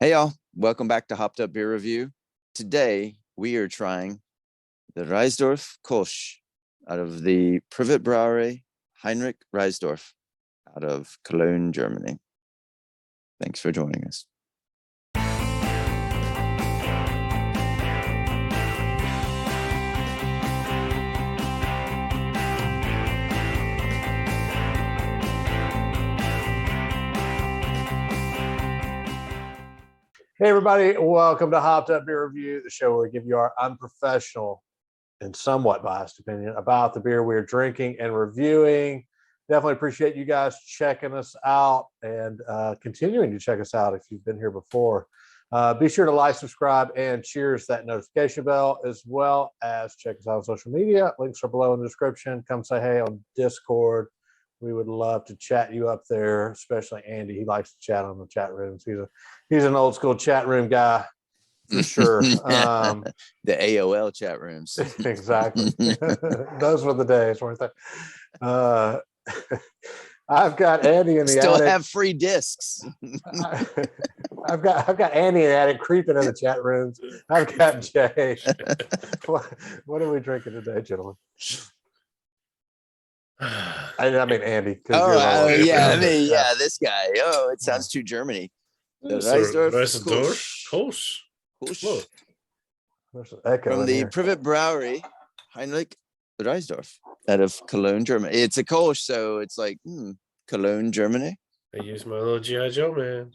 Hey y'all, welcome back to Hopped Up Beer Review. Today we are trying the Reissdorf Kölsch out of the Privat-Brauerei Heinrich Reissdorf out of Cologne, Germany. Thanks for joining us. Hey everybody, welcome to Hopped Up Beer Review, the show where we give you our unprofessional and somewhat biased opinion about the beer we're drinking and reviewing. Definitely appreciate you guys checking us out and continuing to check us out if you've been here before. Be sure to like, subscribe, and cheers that notification bell, as well as check us out on social media. Links are below in the description. Come say hey on Discord. We would love to chat you up there, especially Andy. He likes to chat on the chat rooms. He's an old school chat room guy for sure. The AOL chat rooms. Exactly. Those were the days, weren't they? I've got Andy in the Still attic. have free discs. I've got Andy in the attic creeping in the chat rooms. I've got Jay. What are we drinking today, gentlemen? I mean Andy. This guy. Oh, it sounds too Germany. The Reissdorf Kölsch. There's an echo From in the here. Privat-Brauerei Heinrich Reissdorf out of Cologne, Germany. It's a Kölsch, so it's like Cologne, Germany. I use my little G.I. Joe, man.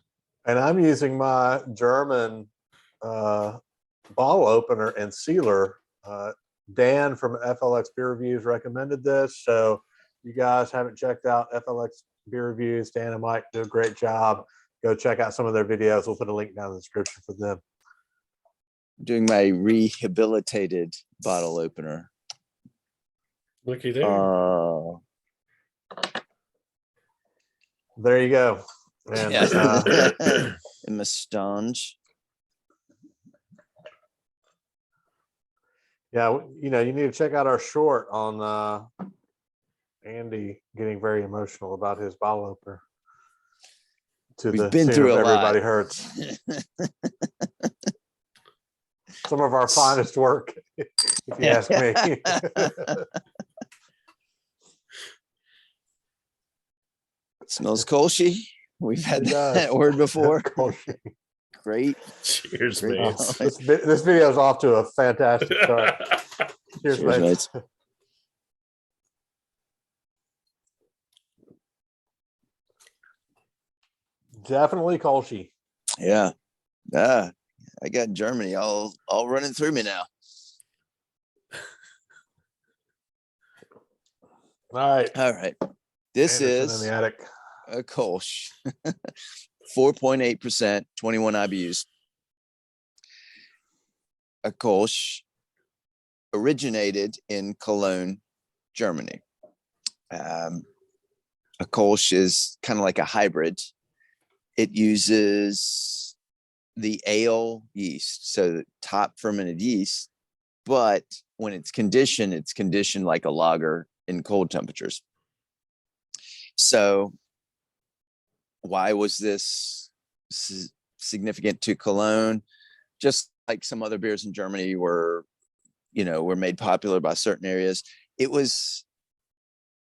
And I'm using my German bottle opener and sealer. Dan from FLX Beer Reviews recommended this, so you guys haven't checked out FLX Beer Reviews, Dan and Mike do a great job. Go check out some of their videos. We'll put a link down in the description for them. Doing my rehabilitated bottle opener. Looky there. There you go. And in Mustange. yeah, you need to check out our short on Andy getting very emotional about his bottle opener. We've been through a lot. Everybody hurts. Some of our finest work, if you ask me. It smells Kölschi. We've had that word before. Great. Cheers, Great. mates. This video is off to a fantastic start. Cheers, mates. Definitely Kölschi. Yeah. I got Germany all running through me now. All right. This Anderson is in the attic. a Kölsch. 4.8%, 21 IBUs. A Kölsch originated in Cologne, Germany. A Kölsch is kind of like a hybrid. It uses the ale yeast, so the top fermented yeast, but when it's conditioned like a lager in cold temperatures. So why was this significant to Cologne? Just like some other beers in Germany were made popular by certain areas. It was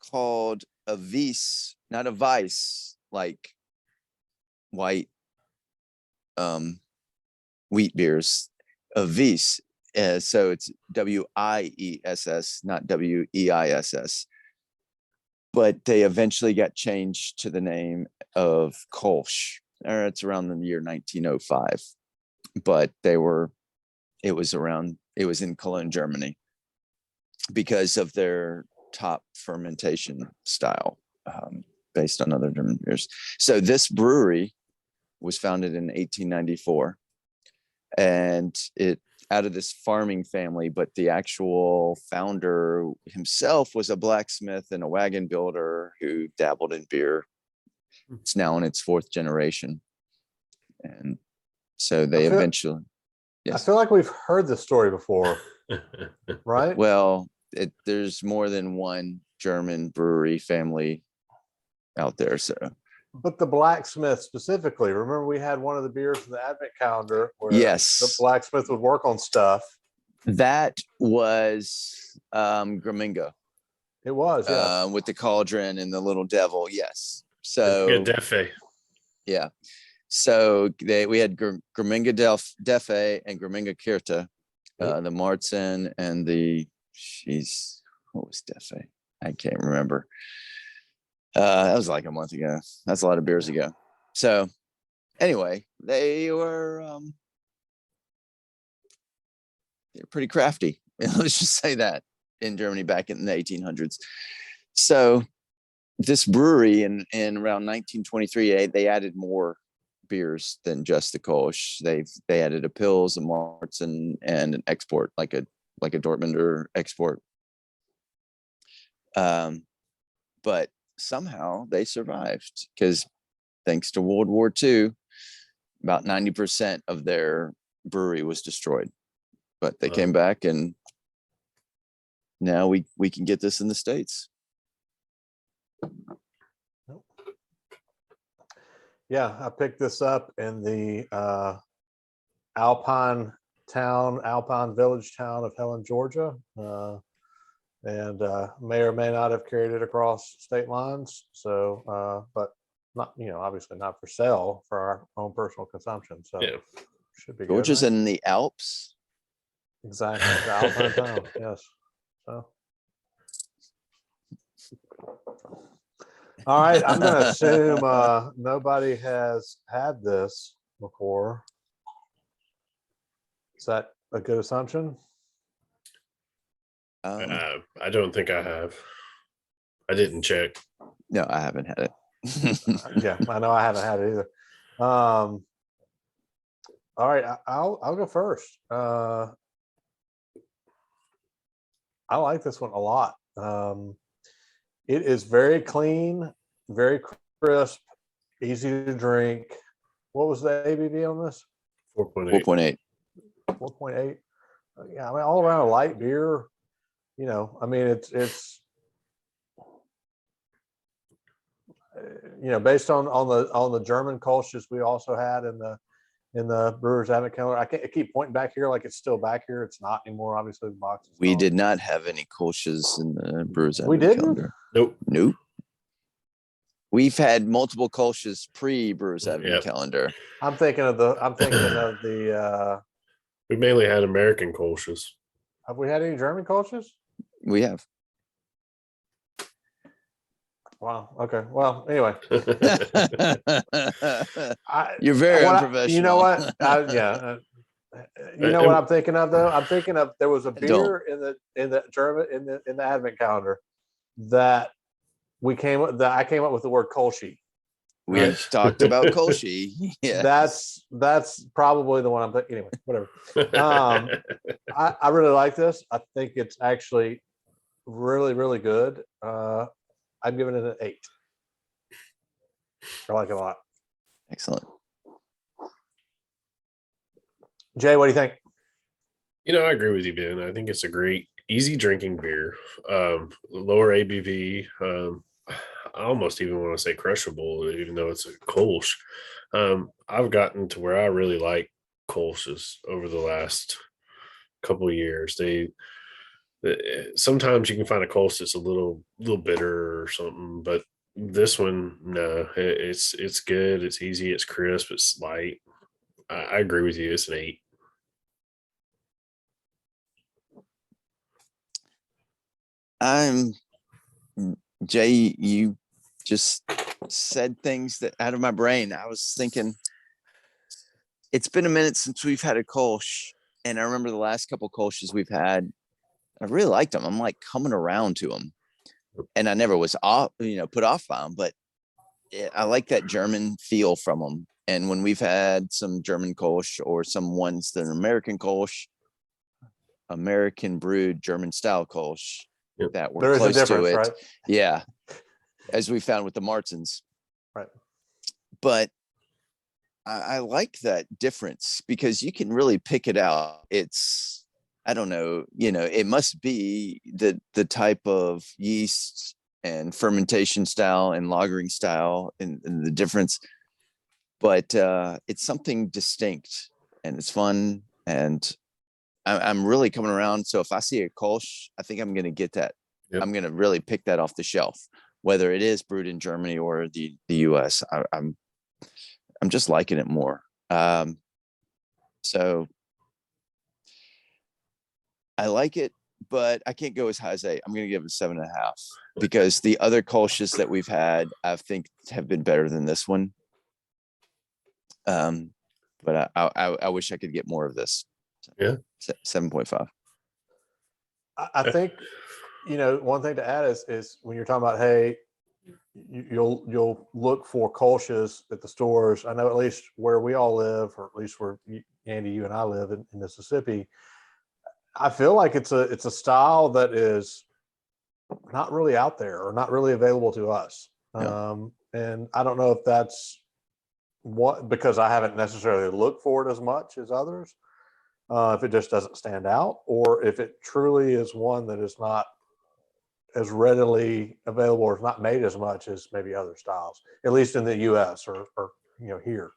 called a Weiss, not a Weiss, like white wheat beers, a Weiss. So it's W-I-E-S-S, not W-E-I-S-S. But they eventually got changed to the name of Kölsch. It's around the year 1905. But it was in Cologne, Germany, because of their top fermentation style, based on other German beers. So this brewery was founded in 1894, and it out of this farming family, but the actual founder himself was a blacksmith and a wagon builder who dabbled in beer. It's now in its fourth generation. And so they eventually. Yes. I feel like we've heard this story before, right? Well, there's more than one German brewery family out there. So But the blacksmith specifically, remember we had one of the beers in the advent calendar where Yes. the blacksmith would work on stuff. That was Gramingo. It was, yeah. With the cauldron and the little devil. Yes. Good So Defe. yeah. So we had Graminga Defe and Graminga Kirta, the Martin and the what was Defe? I can't remember. That was like a month ago. That's a lot of beers ago. So anyway, they're pretty crafty. Let's just say that in Germany back in the 1800s. So this brewery in around 1923, they added more beers than just the Kolsch. They added a Pils, a Martin, and an export, like a Dortmunder export. But somehow they survived because thanks to World War II, about 90% of their brewery was destroyed. But they came back, and now we can get this in the States. Yeah, I picked this up in the Alpine Village town of Helen, Georgia. And may or may not have carried it across state lines. So, but not, obviously not for sale, for our own personal consumption. So Yeah. should be Georgia's good, right? in the Alps. Exactly. The Alpine town. Yes. So. All right. I'm going to assume nobody has had this before. Is that a good assumption? I don't think I have. I didn't check. No, I haven't had it. Yeah, I know I haven't had it either. All right, I'll go first. I like this one a lot. It is very clean, very crisp, easy to drink. What was the ABV on this? 4.8. 4.8. 4.8. Yeah, I mean, all around a light beer. I mean, it's based on the German Kolsches we also had in the Brewers Advent calendar. I keep pointing back here like it's still back here. It's not anymore. Obviously, the box is We gone. did not have any Kolsches in the Brewers We Advent didn't? calendar. Nope. We've had multiple Kolsches pre-Brewers Advent calendar. I'm thinking of the. We mainly had American Kolsches. Have we had any German Kolsches? We have. Wow. Okay. Well, anyway, You're very unprofessional. You know what? You know what I'm thinking of though? I'm thinking of there was a beer in the German in the Advent calendar that I came up with the word Kolschi. We talked about Kolschi. Yeah. That's probably the one I'm thinking. Anyway, whatever. I really like this. I think it's actually really, really good. I'm giving it an 8. I like it a lot. Excellent. Jay, what do you think? I agree with you, Ben. I think it's a great, easy drinking beer. Lower ABV. I almost even want to say crushable, even though it's a Kolsch. I've gotten to where I really like Kolsch's over the last couple of years. Sometimes you can find a Kolsch that's a little bitter or something, but this one, no, it's good. It's easy. It's crisp. It's light. I agree with you. It's an 8. Jay, you just said things that out of my brain. I was thinking it's been a minute since we've had a Kolsch, and I remember the last couple Kolsches we've had. I really liked them. I'm like coming around to them, and I never was put off by them, but I like that German feel from them. And when we've had some German Kolsch or some ones that are American Kolsch, American brewed German style Kolsch, that were close to it. Right? Yeah. As we found with the Martins. Right. But I like that difference because you can really pick it out. It's, I don't know, it must be the type of yeast and fermentation style and lagering style and the difference. But it's something distinct and it's fun. And I'm really coming around. So if I see a Kolsch, I think I'm going to get that. Yep. I'm going to really pick that off the shelf, whether it is brewed in Germany or the US. I'm just liking it more. So I like it, but I can't go as high as 8. I'm going to give it 7.5 because the other Kolsch's that we've had, I think, have been better than this one. But I wish I could get more of this. Yeah. 7.5. I think, one thing to add is when you're talking about, hey, you'll look for Kolsch's at the stores. I know at least where we all live, or at least where Andy, you and I live in Mississippi. I feel like it's a style that is not really out there or not really available to us. Yeah. And I don't know if that's because I haven't necessarily looked for it as much as others. If it just doesn't stand out, or if it truly is one that is not as readily available or is not made as much as maybe other styles, at least in the US or here.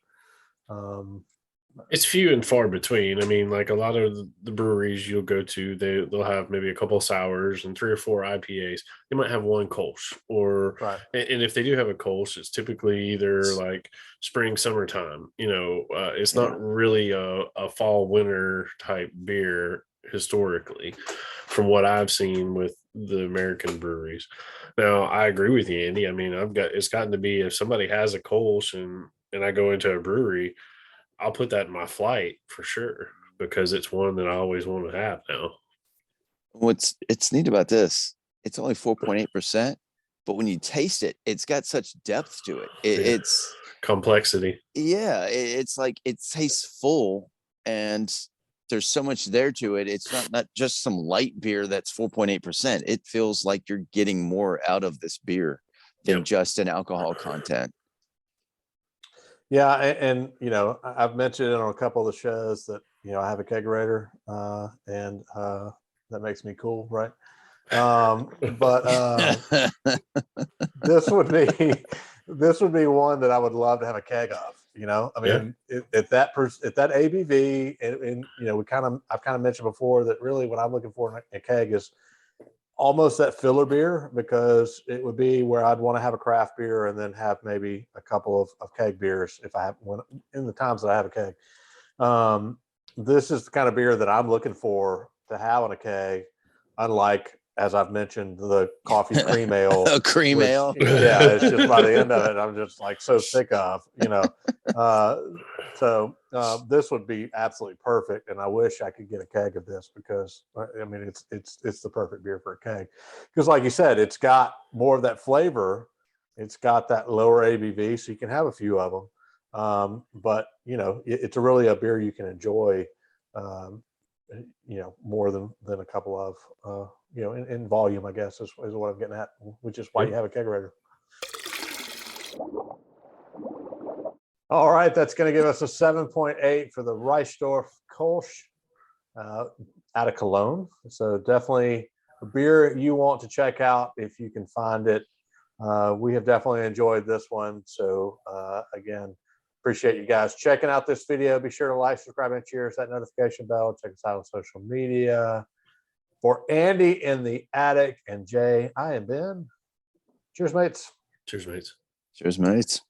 It's few and far between. I mean, like a lot of the breweries you'll go to, they'll have maybe a couple of sours and 3 or 4 IPAs. They might have one Kolsch, or Right. and if they do have a Kolsch, it's typically either like spring, summertime. It's not really a fall, winter type beer historically, from what I've seen with the American breweries. Now, I agree with you, Andy. I mean, it's gotten to be, if somebody has a Kolsch and I go into a brewery, I'll put that in my flight for sure, because it's one that I always want to have now. It's neat about this. It's only 4.8%, but when you taste it, it's got such depth to it. It's complexity. Yeah, it's like it tastes full, and there's so much there to it. It's not just some light beer that's 4.8%. It feels like you're getting more out of this beer than just an alcohol content. Yeah, and I've mentioned it on a couple of the shows that I have a kegerator, and that makes me cool, right? But this would be one that I would love to have a keg of. I mean, at that ABV, and I've kind of mentioned before that really what I'm looking for in a keg is almost that filler beer, because it would be where I'd want to have a craft beer and then have maybe a couple of keg beers if I have one in the times that I have a keg. This is the kind of beer that I'm looking for to have on a keg, unlike, as I've mentioned, the coffee cream ale. A cream ale. Yeah, it's just by the end of it, I'm just like so sick of, So this would be absolutely perfect, and I wish I could get a keg of this, because I mean it's the perfect beer for a keg, because like you said, it's got more of that flavor, it's got that lower ABV, so you can have a few of them, but it's really a beer you can enjoy, more than a couple of in volume, I guess is what I'm getting at, which is why you have a kegerator. All right, that's going to give us a 7.8 for the Reissdorf Kölsch out of Cologne. So definitely a beer you want to check out if you can find it. We have definitely enjoyed this one. So again, appreciate you guys checking out this video. Be sure to like, subscribe, and cheers that notification bell. Check us out on social media. For Andy in the attic and Jay, I am Ben. Cheers, mates. Cheers, mates. Cheers, mates.